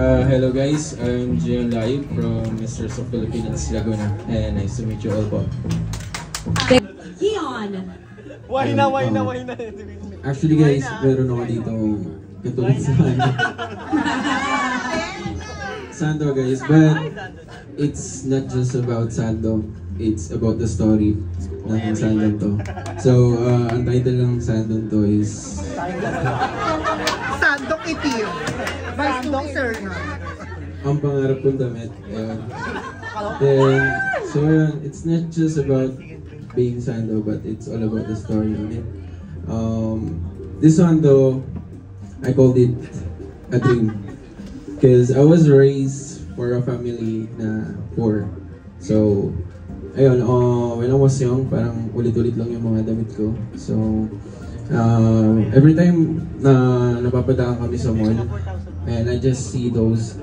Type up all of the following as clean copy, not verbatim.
Hello guys, I'm Gian Lai from Mr. of Philippines, Laguna, and nice to meet you all po. Kion! Why na? Actually guys, meron ako dito katulad sa Sando guys, but it's not just about Sando, it's about the story ng Sandon to. So, ang title ng Sandon to is Sandok itim. Sandok sir. Ang pangarap kong damit. Ayun. Then, so yun, it's not just about being Sando, but it's all about the story on it. This one though, I called it a dream. Because I was raised for a family na poor. So, ayun, when I was young, parang ulit-ulit lang yung mga damit ko. So, every time na napapadaan kami sa mall, and I just see those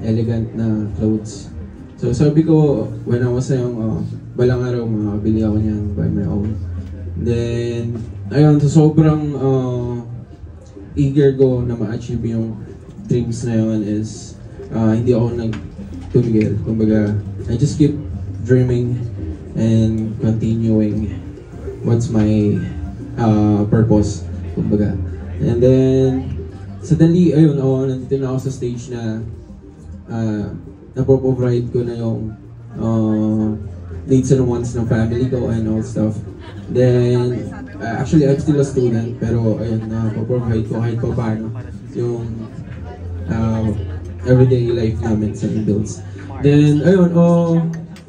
elegant na clothes. So sabi ko, when I was young, balang araw makabili ako niyan by my own. Then, ayun, so sobrang eager ko na ma-achieve yung dreams na yun is hindi ako nagtumigil. Kumbaga, I just keep dreaming and continuing what's my purpose, kumbaga. And then, suddenly, ayun, nandito na ako sa stage na napoprovide ko na yung needs and wants ng family ko and all stuff. Then, actually, I'm still a student, pero ayun, napoprovide ko kahit pa paano yung everyday life namin sa bills. Then, ayun,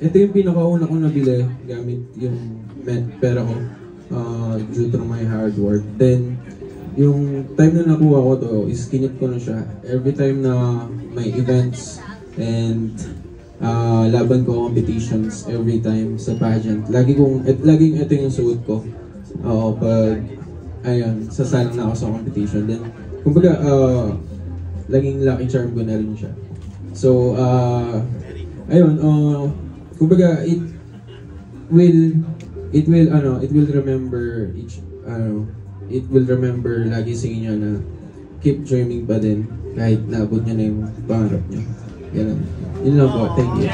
ito yung pinakauna kong nabili gamit yung pera ko due to my hard work. Then, yung time na nakuha ko to, is kinit ko na siya. Every time na may events and laban ko competitions, every time sa pageant, laging ito yung suot ko. Pag, ayun, sasalang na ako sa competition. Then, kumbaga, laging lucky charm ko na rin siya. So, ayun, kumbaga, it will remember it will remember lagi sa inyo na keep dreaming pa din kahit naabot niya na yung pangarap niyo. Ganun. Yun lang po. Thank you.